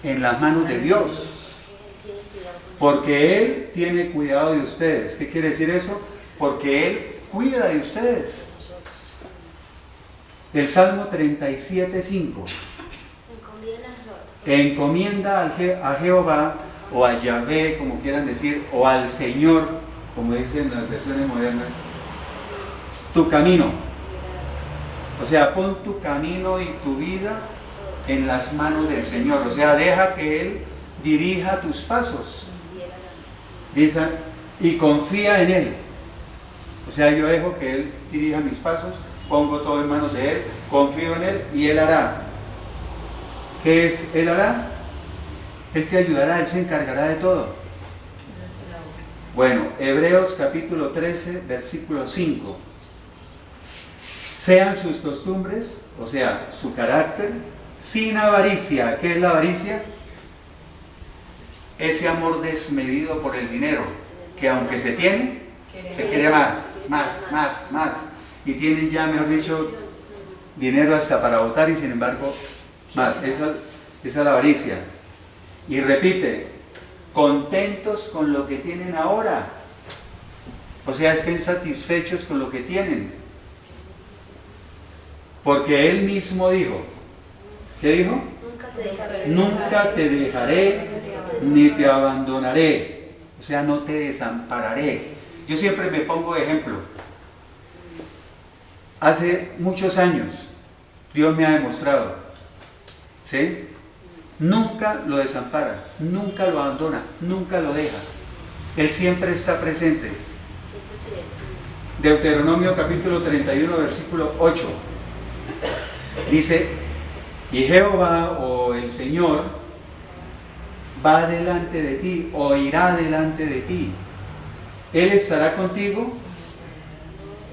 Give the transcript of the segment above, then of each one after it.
en las manos de Dios. Porque Él tiene cuidado de ustedes. ¿Qué quiere decir eso? Porque Él cuida de ustedes. El Salmo 37:5. Encomienda a Jehová, o a Yahvé, como quieran decir, o al Señor, como dicen las versiones modernas, tu camino. O sea, pon tu camino y tu vida en las manos del Señor. O sea, deja que Él dirija tus pasos. Dice, y confía en Él. O sea, yo dejo que Él dirija mis pasos, pongo todo en manos de Él, confío en Él y Él hará. ¿Qué es Él hará? Él te ayudará, Él se encargará de todo. Bueno, Hebreos capítulo 13, versículo 5. Sean sus costumbres, o sea, su carácter, sin avaricia. ¿Qué es la avaricia? Ese amor desmedido por el dinero, que aunque se tiene, se quiere más. Y tienen ya, mejor dicho, dinero hasta para votar y sin embargo, más. Esa es la avaricia. Y repite, contentos con lo que tienen ahora. O sea, estén satisfechos con lo que tienen. Porque Él mismo dijo, ¿qué dijo? Nunca te dejaré ni te abandonaré. O sea, no te desampararé. Yo siempre me pongo de ejemplo. Hace muchos años Dios me ha demostrado, ¿sí? Nunca lo desampara, nunca lo abandona, nunca lo deja. Él siempre está presente. Deuteronomio capítulo 31, versículo 8. Dice, y Jehová o el Señor va delante de ti o irá delante de ti. Él estará contigo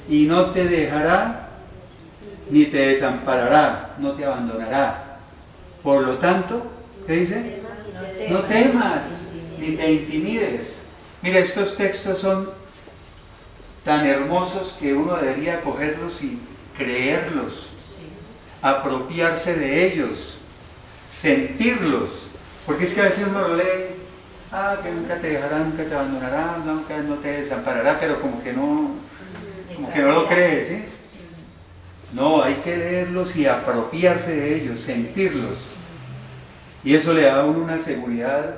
y no te dejará ni te desamparará, no te abandonará. Por lo tanto, ¿qué dice? No temas ni te intimides. Mira, estos textos son tan hermosos que uno debería cogerlos y creerlos, apropiarse de ellos, sentirlos. Porque es que a veces uno lo lee, que nunca te dejará, nunca te abandonará, nunca no te desamparará, pero como que no lo crees, ¿sí? No, hay que leerlos y apropiarse de ellos, sentirlos. Y eso le da a uno una seguridad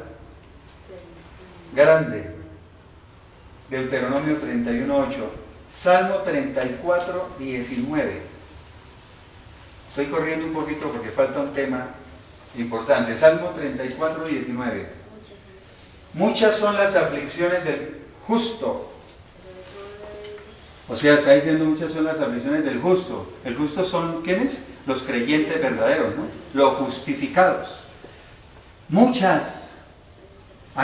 grande. Deuteronomio 31:8. Salmo 34:19. Estoy corriendo un poquito porque falta un tema importante. Salmo 34:19. Muchas son las aflicciones del justo. O sea, está diciendo muchas son las aflicciones del justo. El justo son, ¿quiénes? Los creyentes verdaderos, ¿no? Los justificados. Muchas.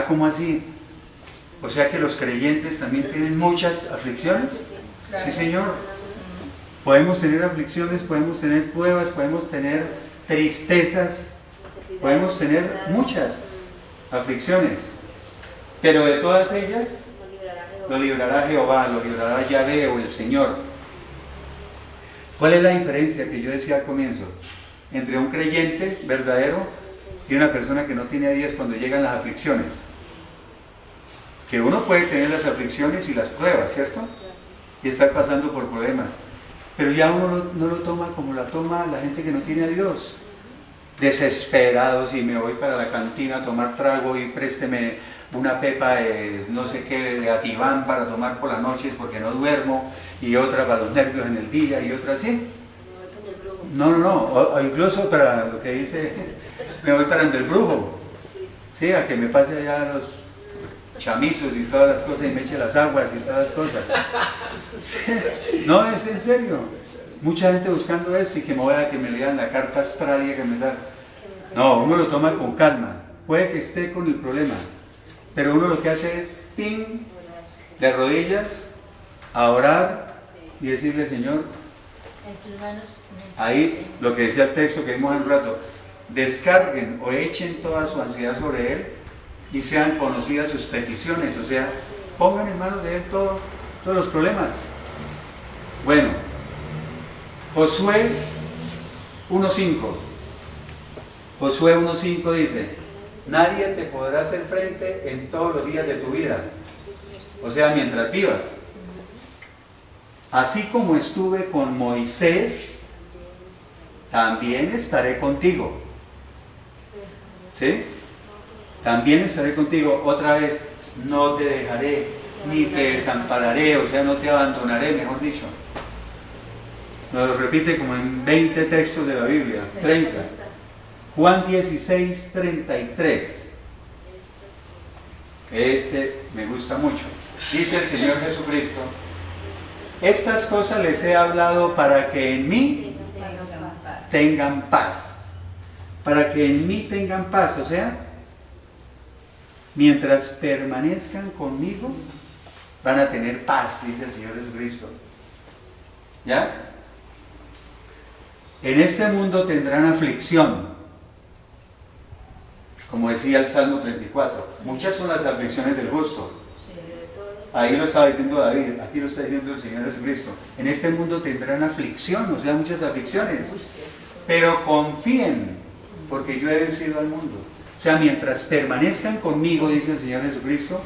¿Cómo así? O sea que los creyentes también tienen muchas aflicciones. Sí, Señor. Podemos tener aflicciones, podemos tener pruebas, podemos tener tristezas, podemos tener muchas aflicciones. Pero de todas ellas lo librará Jehová, lo librará Yahvé o el Señor. ¿Cuál es la diferencia que yo decía al comienzo entre un creyente verdadero y una persona que no tiene a Dios cuando llegan las aflicciones? Que uno puede tener las aflicciones y las pruebas, ¿cierto? Y estar pasando por problemas. Pero ya uno no lo toma como la toma la gente que no tiene a Dios. Desesperados y me voy para la cantina a tomar trago y présteme una pepa de no sé qué, de Ativán para tomar por las noches porque no duermo, y otra para los nervios en el día y otra así. No, o incluso para lo que dice, me voy para el brujo, sí, a que me pase allá los chamizos y todas las cosas y me eche las aguas y todas las cosas. No, es en serio. Mucha gente buscando esto y que me voy a que me lean la carta astral y que me da. No, uno lo toma con calma. Puede que esté con el problema, pero uno lo que hace es ping, de rodillas, a orar y decirle, Señor, ahí lo que decía el texto que vimos hace un rato, descarguen o echen toda su ansiedad sobre Él y sean conocidas sus peticiones, o sea, pongan en manos de Él todos los problemas. Bueno, Josué 1:5. Josué 1:5 dice, Nadie te podrá hacer frente en todos los días de tu vida. O sea, mientras vivas. Así como estuve con Moisés, también estaré contigo. ¿Sí? También estaré contigo. Otra vez, no te dejaré, ni te desampararé, o sea, no te abandonaré, mejor dicho. Nos lo repite como en 20 textos de la Biblia, 30. Juan 16, 33. Este me gusta mucho. Dice el Señor Jesucristo: estas cosas les he hablado para que en mí tengan paz. Para que en mí tengan paz, o sea, mientras permanezcan conmigo, van a tener paz, dice el Señor Jesucristo. ¿Ya? En este mundo tendrán aflicción, como decía el Salmo 34. Muchas son las aflicciones del justo. Ahí lo estaba diciendo David, aquí lo está diciendo el Señor Jesucristo. En este mundo tendrán aflicción, o sea, muchas aflicciones. Pero confíen, porque yo he vencido al mundo. O sea, mientras permanezcan conmigo, dice el Señor Jesucristo,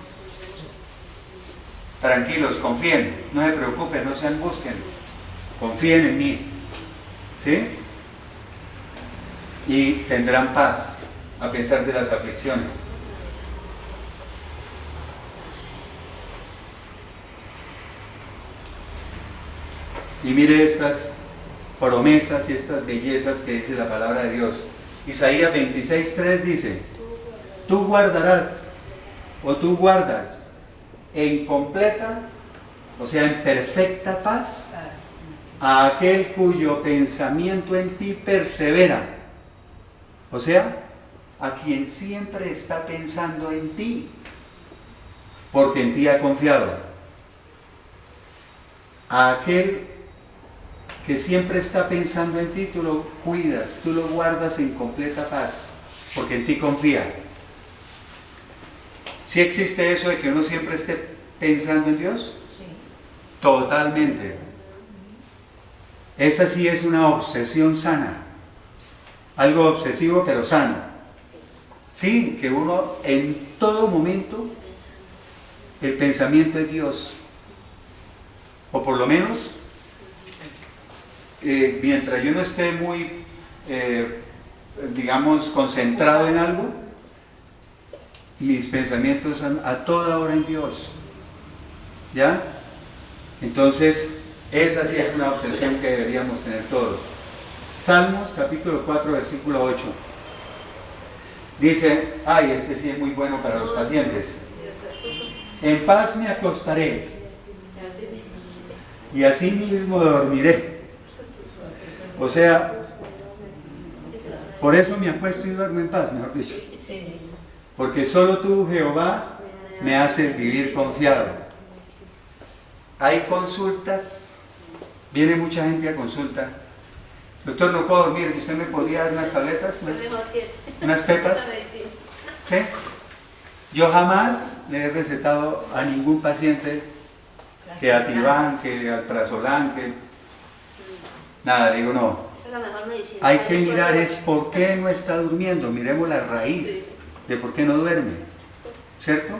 tranquilos, confíen, no se preocupen, no se angustien, confíen en mí. ¿Sí? Y tendrán paz a pesar de las aflicciones. Y mire estas promesas y estas bellezas que dice la palabra de Dios. Isaías 26:3 dice: tú guardarás, o tú guardas en completa, o sea, en perfecta paz, a aquel cuyo pensamiento en ti persevera. O sea, a quien siempre está pensando en ti, porque en ti ha confiado. A aquel que siempre está pensando en ti, tú lo cuidas, tú lo guardas en completa paz, porque en ti confía. ¿Sí existe eso de que uno siempre esté pensando en Dios? Sí. Totalmente. Esa sí es una obsesión sana. Algo obsesivo pero sano. Sí, que uno en todo momento el pensamiento es Dios. O por lo menos, mientras yo no esté muy, digamos, concentrado en algo, mis pensamientos son a toda hora en Dios. ¿Ya? Entonces, esa sí es una obsesión que deberíamos tener todos. Salmos, capítulo 4, versículo 8. Dice, ay, este sí es muy bueno para los pacientes. En paz me acostaré y así mismo dormiré. O sea, por eso me acuesto y duermo en paz, mejor dicho. Porque solo tú, Jehová, me haces vivir confiado. Hay consultas, viene mucha gente a consulta. Doctor, no puedo dormir, ¿usted me podría dar unas tabletas? ¿Unas pepas? ¿Sí? Yo jamás le he recetado a ningún paciente que Ativan, que Alprazolam, que nada, digo no. Hay que mirar es por qué no está durmiendo, miremos la raíz de por qué no duerme, ¿cierto?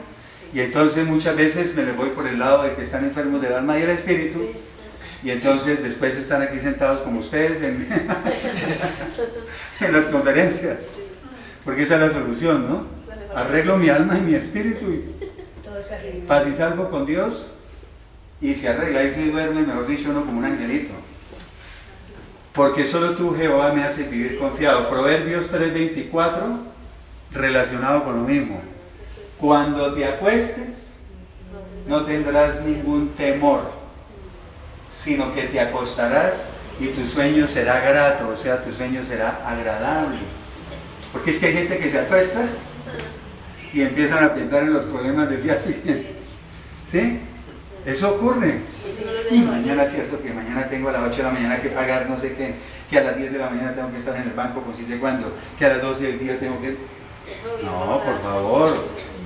Y entonces muchas veces me les voy por el lado de que están enfermos del alma y del espíritu, y entonces después están aquí sentados como ustedes en las conferencias, porque esa es la solución, ¿no? Arreglo mi alma y mi espíritu y paz y salvo con Dios, y se arregla, y se duerme, mejor dicho, uno como un angelito. Porque solo tú, Jehová, me haces vivir confiado. Proverbios 3:24, relacionado con lo mismo. Cuando te acuestes, no tendrás ningún temor, sino que te acostarás y tu sueño será grato, o sea, tu sueño será agradable. Porque es que hay gente que se acuesta y empiezan a pensar en los problemas del día siguiente. ¿Sí? Eso ocurre. Sí, mañana es cierto que mañana tengo a las 8 de la mañana que pagar no sé qué, que a las 10 de la mañana tengo que estar en el banco con si sé cuándo, que a las 12 del día tengo que... No, por favor.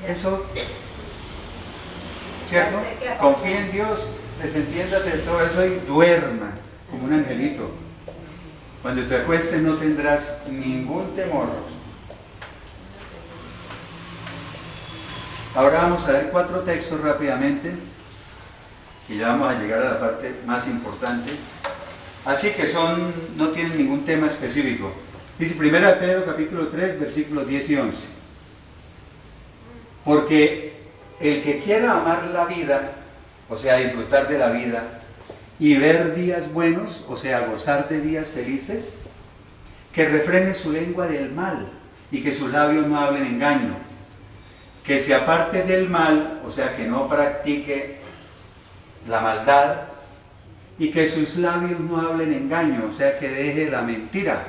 Eso, ¿cierto? Confía en Dios, desentiéndase de todo eso y duerma como un angelito. Cuando te acuestes no tendrás ningún temor. Ahora vamos a ver 4 textos rápidamente y ya vamos a llegar a la parte más importante. Así que no tienen ningún tema específico. Dice 1 Pedro capítulo 3, versículos 10 y 11. Porque el que quiera amar la vida, o sea, disfrutar de la vida, y ver días buenos, o sea, gozar de días felices, que refrene su lengua del mal y que sus labios no hablen engaño, que se aparte del mal, o sea, que no practique la maldad, y que sus labios no hablen engaño, o sea, que deje la mentira,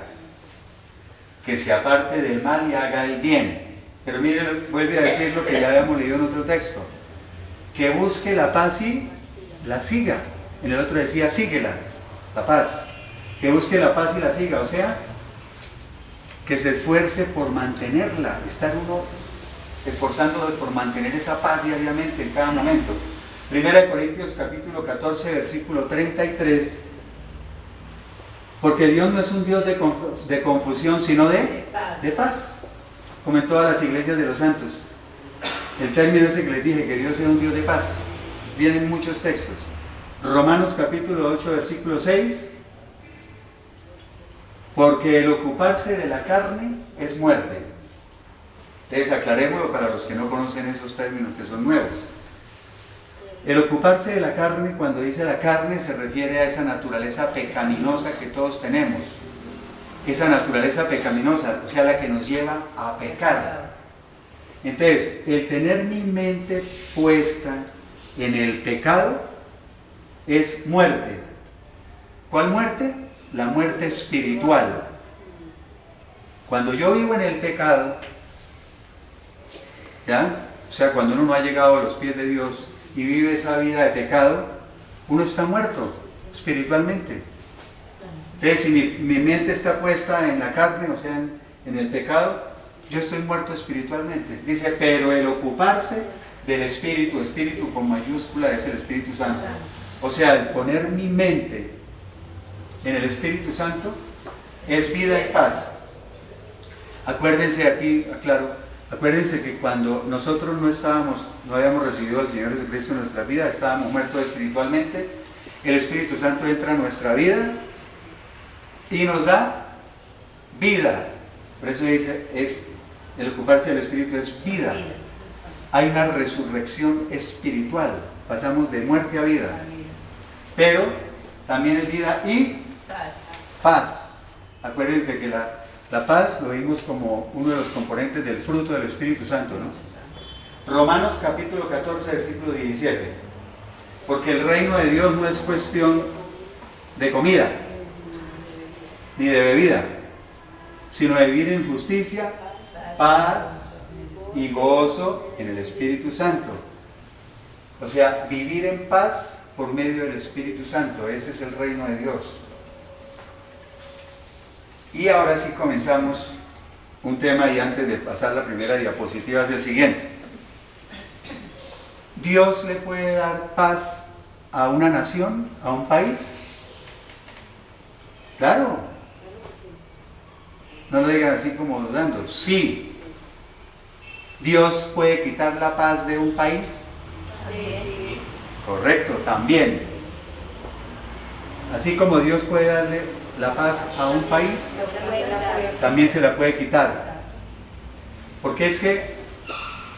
que se aparte del mal y haga el bien. Pero mire, vuelve a decir lo que ya habíamos leído en otro texto, que busque la paz y la siga. En el otro decía, síguela, la paz. Que busque la paz y la siga, o sea, que se esfuerce por mantenerla, estar uno esforzándose por mantener esa paz diariamente, en cada momento. 1 Corintios capítulo 14, versículo 33. Porque Dios no es un Dios de confusión, sino de paz, como en todas las iglesias de los santos. El término ese que les dije, que Dios es un Dios de paz, vienen muchos textos. Romanos capítulo 8, versículo 6. Porque el ocuparse de la carne es muerte. Entonces aclarémoslo para los que no conocen esos términos que son nuevos. El ocuparse de la carne, cuando dice la carne, se refiere a esa naturaleza pecaminosa que todos tenemos. Esa naturaleza pecaminosa, o sea, la que nos lleva a pecar. Entonces, el tener mi mente puesta en el pecado es muerte. ¿Cuál muerte? La muerte espiritual. Cuando yo vivo en el pecado, ¿ya? O sea, cuando uno no ha llegado a los pies de Dios y vive esa vida de pecado, uno está muerto espiritualmente. Entonces, si mi mente está puesta en la carne, o sea, en el pecado, yo estoy muerto espiritualmente. Dice, pero el ocuparse del espíritu, espíritu con mayúscula es el Espíritu Santo. O sea, el poner mi mente en el Espíritu Santo es vida y paz. Acuérdense aquí, aclaro, acuérdense que cuando nosotros no habíamos recibido al Señor Jesucristo en nuestra vida, estábamos muertos espiritualmente. El Espíritu Santo entra en nuestra vida y nos da vida. Por eso dice, el ocuparse del Espíritu es vida. Hay una resurrección espiritual. Pasamos de muerte a vida. Pero también es vida y paz. Acuérdense que la paz lo vimos como uno de los componentes del fruto del Espíritu Santo, ¿no? Romanos capítulo 14, versículo 17. Porque el reino de Dios no es cuestión de comida, ni de bebida, sino de vivir en justicia, paz y gozo en el Espíritu Santo. O sea, vivir en paz por medio del Espíritu Santo, ese es el reino de Dios. Y ahora sí comenzamos un tema, y antes de pasar la primera diapositiva es el siguiente. ¿Dios le puede dar paz a una nación, a un país? Claro. No lo digan así como dudando. Sí. ¿Dios puede quitar la paz de un país? Sí. Correcto, también. Así como Dios puede darle la paz a un país, también se la puede quitar. Porque es que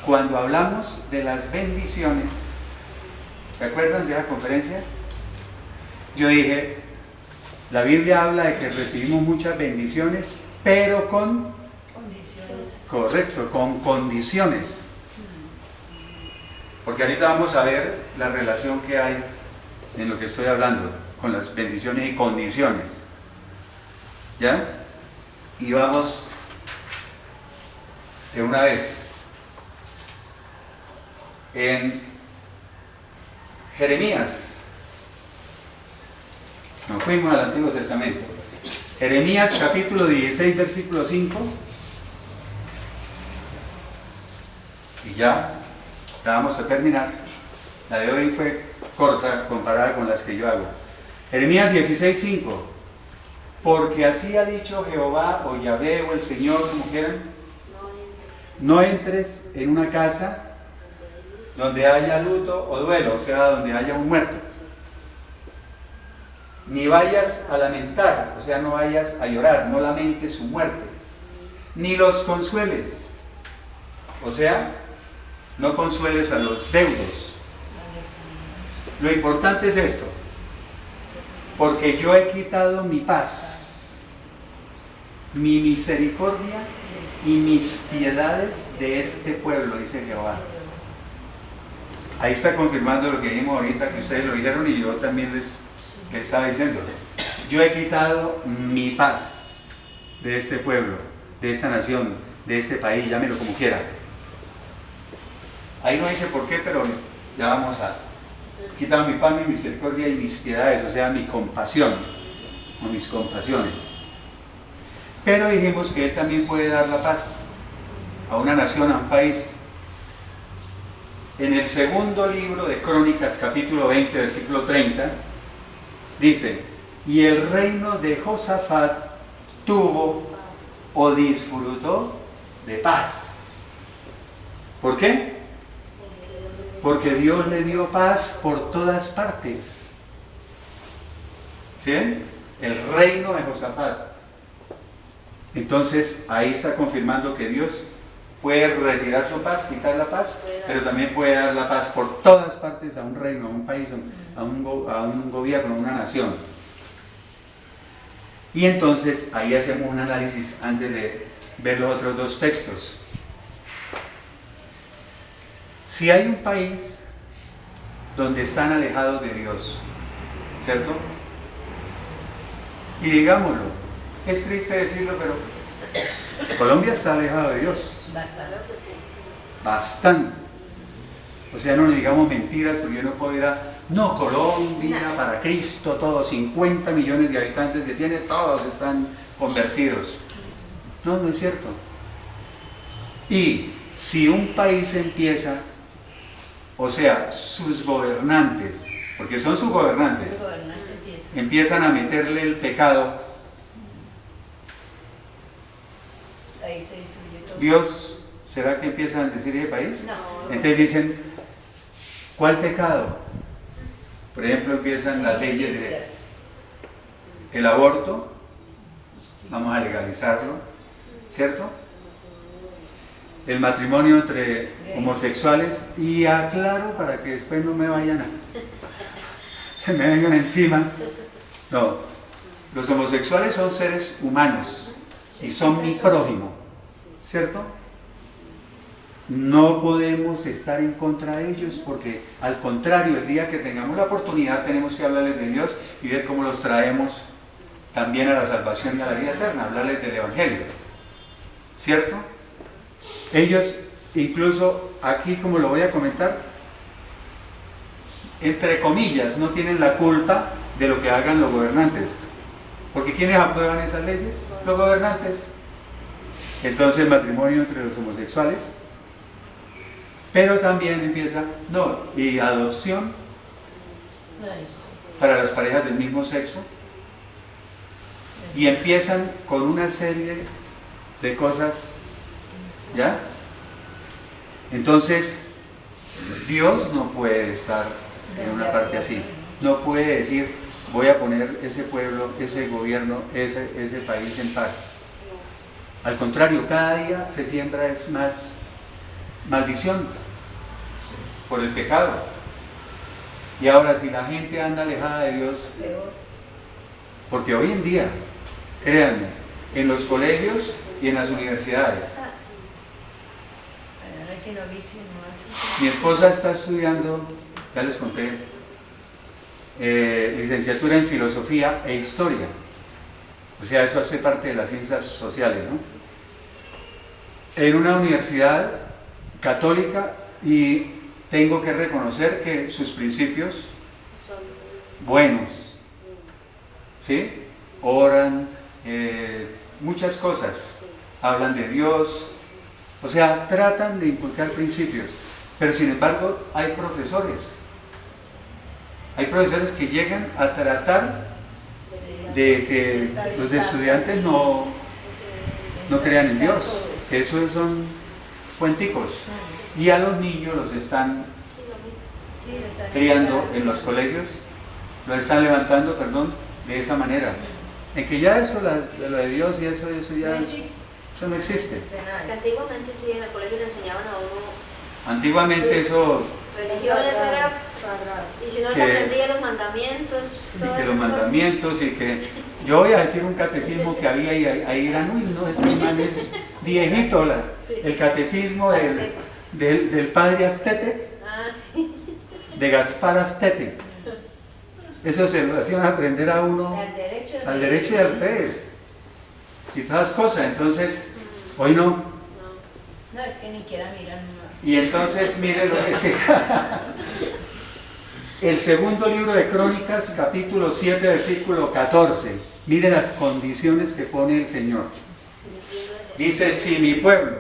cuando hablamos de las bendiciones, ¿se acuerdan de esa conferencia? Yo dije, la Biblia habla de que recibimos muchas bendiciones, pero con condiciones. Correcto, con condiciones. Porque ahorita vamos a ver la relación que hay en lo que estoy hablando, con las bendiciones y condiciones. ¿Ya? Y vamos de una vez. En Jeremías, nos fuimos al Antiguo Testamento. Jeremías capítulo 16, versículo 5. Y ya vamos a terminar. La de hoy fue corta comparada con las que yo hago. Jeremías 16, 5. Porque así ha dicho Jehová o Yahvé o el Señor, como quieran, no entres en una casa donde haya luto o duelo, o sea, donde haya un muerto. Ni vayas a lamentar, o sea, no vayas a llorar, no lamentes su muerte. Ni los consueles, o sea, no consueles a los deudos. Lo importante es esto, porque yo he quitado mi paz, mi misericordia y mis piedades de este pueblo, dice Jehová. Ahí está confirmando lo que dijimos ahorita, que ustedes lo dijeron y yo también les estaba diciendo. Yo he quitado mi paz de este pueblo, de esta nación, de este país, llámelo como quiera. Ahí no dice por qué, pero ya vamos a quitar mi paz, mi misericordia y mis piedades, o sea, mi compasión o mis compasiones. Pero dijimos que Él también puede dar la paz a una nación, a un país. En el segundo libro de Crónicas, capítulo 20, versículo 30, dice: y el reino de Josafat tuvo o disfrutó de paz. ¿Por qué? Porque Dios le dio paz por todas partes. ¿Sí? El reino de Josafat. Entonces ahí está confirmando que Dios puede retirar su paz, quitar la paz, pero también puede dar la paz por todas partes a un reino, a un país, a un gobierno, a una nación. Y entonces ahí hacemos un análisis antes de ver los otros dos textos. Si hay un país donde están alejados de Dios, ¿cierto? Y digámoslo, es triste decirlo, pero Colombia está alejado de Dios. Bastante. O sea, no nos digamos mentiras, porque yo no puedo ir a... No, Colombia, para Cristo, todos 50 millones de habitantes que tiene, todos están convertidos. No, no es cierto. Y si un país empieza, o sea, sus gobernantes, porque son sus gobernantes, empiezan a meterle el pecado, ahí se destruye todo. Dios, ¿será que empiezan a decir ese país? No. Entonces dicen, ¿cuál pecado? Por ejemplo, empiezan las leyes del aborto, vamos a legalizarlo, ¿cierto? El matrimonio entre homosexuales, y aclaro para que después no me vayan a... se me vengan encima. No, los homosexuales son seres humanos y son mi prójimo, ¿cierto? No podemos estar en contra de ellos, porque al contrario, el día que tengamos la oportunidad tenemos que hablarles de Dios y ver cómo los traemos también a la salvación y a la vida eterna, hablarles del Evangelio, ¿cierto? Ellos, incluso aquí, como lo voy a comentar, entre comillas, no tienen la culpa de lo que hagan los gobernantes, porque ¿quiénes aprueban esas leyes? Los gobernantes. Entonces el matrimonio entre los homosexuales, pero también empieza, no, y adopción para las parejas del mismo sexo, y empiezan con una serie de cosas, ¿ya? Entonces, Dios no puede estar en una parte así, no puede decir, voy a poner ese pueblo, ese gobierno, ese país en paz. Al contrario, cada día se siembra es más maldición por el pecado. Y ahora, si la gente anda alejada de Dios, porque hoy en día, créanme, en los colegios y en las universidades, mi esposa está estudiando, ya les conté, licenciatura en filosofía e historia. O sea, eso hace parte de las ciencias sociales, ¿no? En una universidad católica, y tengo que reconocer que sus principios buenos, ¿sí? Oran, muchas cosas, hablan de Dios, o sea, tratan de inculcar principios, pero sin embargo hay profesores que llegan a tratar de que los estudiantes no crean en Dios, que eso son cuenticos, y a los niños los están Sí, le están criando levantando. en los colegios, los están levantando, perdón, de esa manera. En que ya eso, lo de Dios y eso No ya, existe. eso no existe. nada. Que antiguamente sí, en el colegio le enseñaban a uno Antiguamente Sí. eso, religión, eso era. Sagrado. Y si no Que- le aprendía los mandamientos, y todo que los eso. mandamientos y que yo voy a decir un catecismo que había y ahí eran, uy, no, este man es viejito, Sí. el catecismo del padre Astete, Ah, sí. de Gaspar Astete. Eso se lo hacían aprender a uno al derecho y al revés y todas las cosas. Entonces, hoy no. No. No, es que ni quiera miran. Y entonces mire lo que se... El segundo libro de Crónicas, capítulo 7, versículo 14. Mire las condiciones que pone el Señor. Dice, si mi pueblo,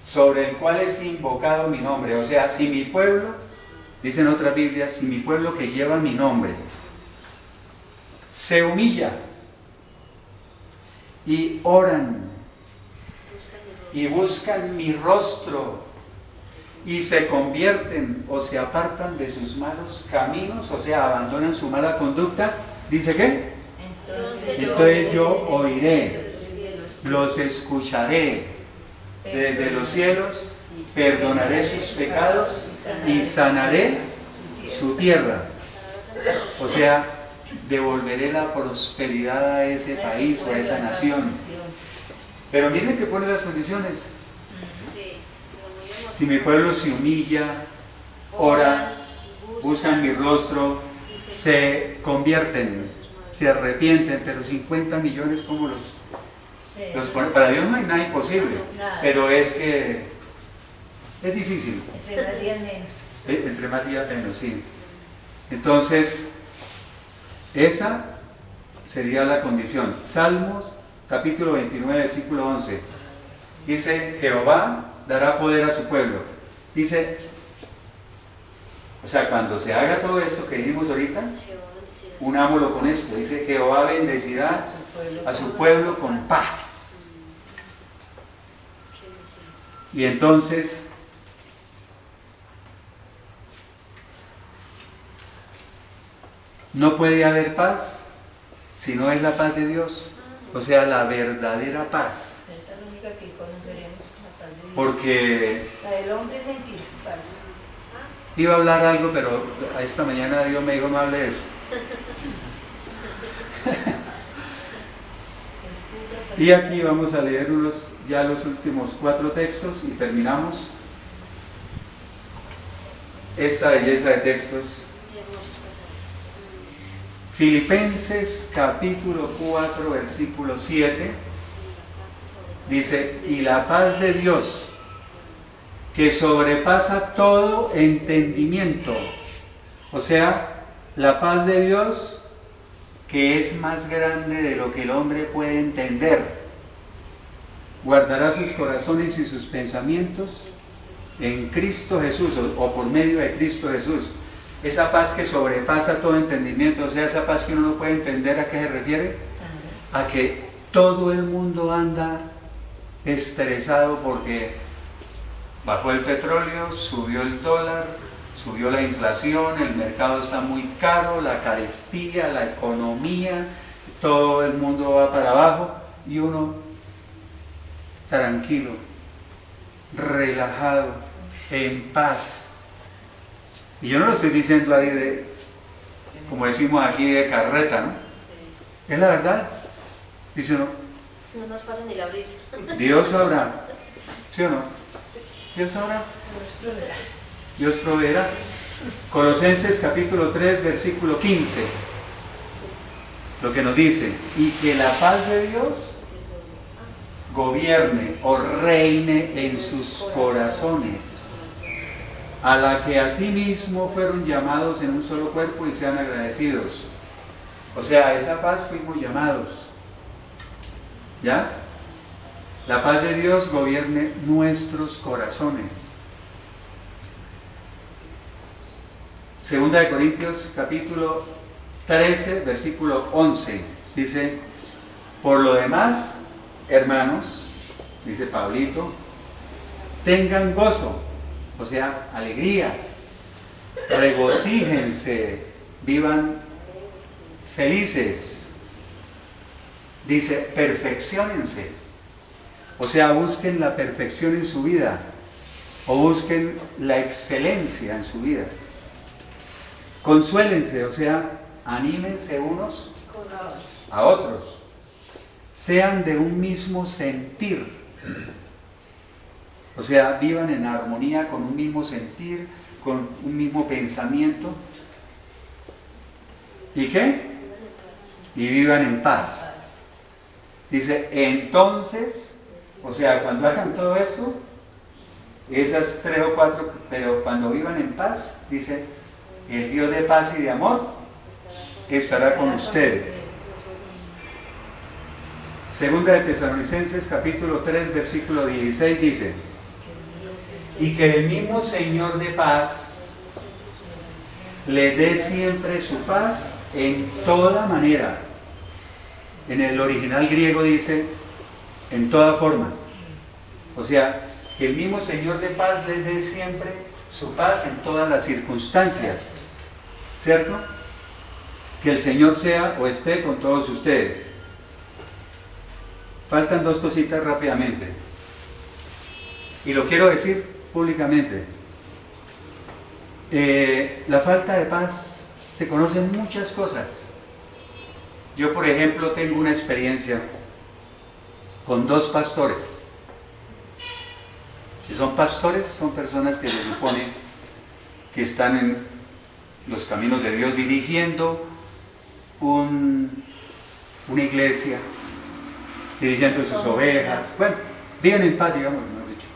sobre el cual es invocado mi nombre, o sea, si mi pueblo, dicen otras Biblias, si mi pueblo que lleva mi nombre, se humilla y oran y buscan mi rostro y se convierten o se apartan de sus malos caminos, o sea, abandonan su mala conducta, dice ¿qué? Entonces yo oiré, los escucharé desde los cielos, perdonaré sus pecados y sanaré su tierra. O sea, devolveré la prosperidad a ese país o a esa nación. Pero miren que pone las condiciones. Sí, pero muy emocionante. Si mi pueblo se humilla, ora, buscan mi rostro, se convierten, se arrepienten, pero 50 millones como los ponen. Para Dios no hay nada imposible, pero es que es difícil. Entre más días menos. Entre más días menos, sí. Entonces, esa sería la condición. Salmos capítulo 29, versículo 11. Dice, Jehová dará poder a su pueblo. Dice, o sea, cuando se haga todo esto que dijimos ahorita, unámoslo con esto. Dice, Jehová bendecirá a su pueblo con paz. Y entonces, no puede haber paz si no es la paz de Dios. O sea, la verdadera paz. Esa es la única que conoceremos, la paz de Dios. Porque La del hombre es mentira, falsa. iba a hablar algo, pero esta mañana Dios me dijo no hable de eso. Es pura falsa. Y aquí vamos a leer ya los últimos 4 textos y terminamos esta belleza de textos. Filipenses capítulo 4, versículo 7, dice, y la paz de Dios, que sobrepasa todo entendimiento, o sea, la paz de Dios que es más grande de lo que el hombre puede entender, guardará sus corazones y sus pensamientos en Cristo Jesús, o por medio de Cristo Jesús. Esa paz que sobrepasa todo entendimiento, o sea, esa paz que uno no puede entender, ¿a qué se refiere? A que todo el mundo anda estresado porque bajó el petróleo, subió el dólar, subió la inflación, el mercado está muy caro, la carestía, la economía, todo el mundo va para abajo y uno tranquilo, relajado, en paz. Y yo no lo estoy diciendo ahí de, como decimos aquí, de carreta, ¿no? Es la verdad. Dice uno, No nos pasa ni la brisa. Dios sabrá, ¿sí o no? Dios sabrá, Dios proveerá. Dios proveerá. Colosenses capítulo 3, versículo 15, lo que nos dice, y que la paz de Dios gobierne o reine en sus corazones, a la que asimismo fueron llamados en un solo cuerpo y sean agradecidos. O sea, a esa paz fuimos llamados. ¿Ya? La paz de Dios gobierne nuestros corazones. Segunda de Corintios capítulo 13, versículo 11. Dice, por lo demás, hermanos, dice Pablito, tengan gozo, o sea, alegría, regocíjense, vivan felices. Dice, perfecciónense, o sea, busquen la perfección en su vida, o busquen la excelencia en su vida. Consuélense, o sea, anímense unos a otros. Sean de un mismo sentir. O sea, vivan en armonía con un mismo sentir, con un mismo pensamiento. ¿Y qué? Y vivan en paz. Dice, entonces, o sea, cuando hagan todo esto, esas 3 o 4, pero cuando vivan en paz, dice, el Dios de paz y de amor estará con ustedes. Segunda de Tesalonicenses capítulo 3 versículo 16 dice, y que el mismo Señor de paz le dé siempre su paz en toda manera. En el original griego dice, en toda forma. O sea, que el mismo Señor de paz les dé siempre su paz en todas las circunstancias. ¿Cierto? Que el Señor sea o esté con todos ustedes. Faltan 2 cositas rápidamente. Y lo quiero decir públicamente. La falta de paz, se conocen muchas cosas. Yo, por ejemplo, tengo una experiencia con 2 pastores. Si son pastores, son personas que se supone que están en los caminos de Dios dirigiendo una iglesia, dirigiendo sus ovejas. Bueno, viven en paz, digamos, mejor dicho.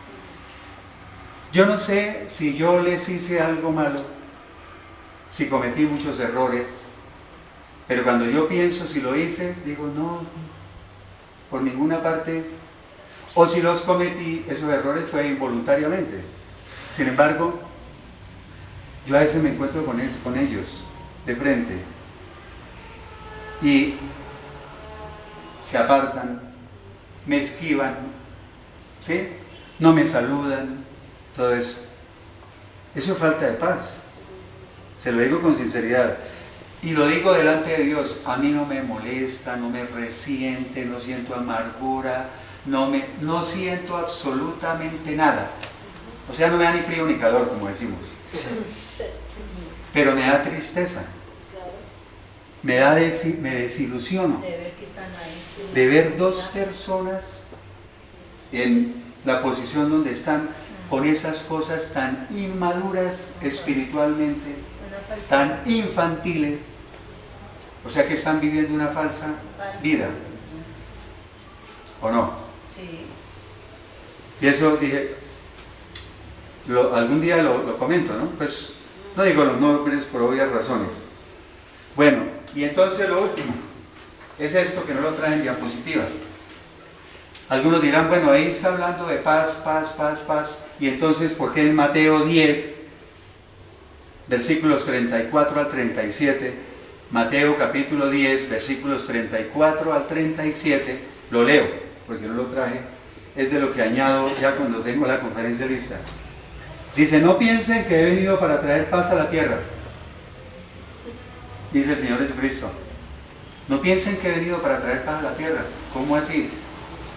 Yo no sé si yo les hice algo malo, si cometí muchos errores, pero cuando yo pienso si lo hice, digo, no, por ninguna parte. O si los cometí, esos errores fue involuntariamente. Sin embargo, yo a veces me encuentro con ellos de frente y se apartan, me esquivan, ¿sí? No me saludan, todo eso. Eso es falta de paz. Se lo digo con sinceridad. Y lo digo delante de Dios. A mí no me molesta, no me resiente, no siento amargura, no siento absolutamente nada. O sea, no me da ni frío ni calor, como decimos. Pero me da tristeza. Me desilusiono de ver 2 personas en la posición donde están con esas cosas tan inmaduras espiritualmente, tan infantiles, o sea que están viviendo una falsa vida, ¿o no? Sí. Y eso dije, algún día lo comento, ¿no? Pues no digo los nombres por obvias razones. Bueno, y entonces lo último es esto que no lo traen en diapositivas. Algunos dirán, bueno, ahí está hablando de paz, paz, paz, paz, y entonces, ¿por qué en Mateo 10, versículos 34 al 37, Mateo capítulo 10, versículos 34 al 37, lo leo, porque no lo traje, es de lo que añado ya cuando tengo la conferencia lista. Dice, no piensen que he venido para traer paz a la tierra, dice el Señor Jesucristo. No piensen que he venido para traer paz a la tierra. ¿Cómo así?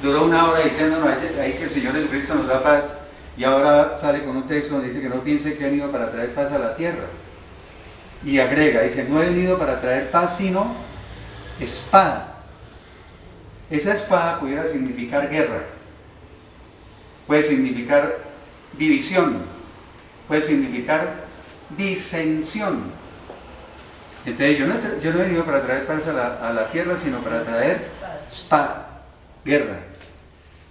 Duró 1 hora diciéndonos ahí que el Señor Jesucristo nos da paz, y ahora sale con un texto donde dice que no piensen que he venido para traer paz a la tierra. Y agrega, dice, no he venido para traer paz sino espada. Esa espada pudiera significar guerra, puede significar división, puede significar disensión. Entonces yo no he venido para traer paz a la tierra, sino para traer espada, guerra.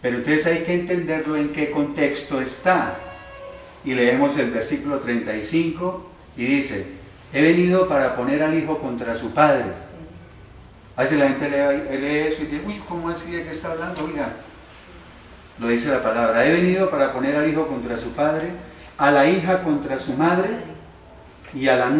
Pero entonces hay que entenderlo en qué contexto está. Y leemos el versículo 35 y dice, he venido para poner al hijo contra su padre. A veces la gente lee eso y dice, uy, ¿cómo así? ¿De qué está hablando? Oiga, lo dice la palabra, he venido para poner al hijo contra su padre, a la hija contra su madre y a la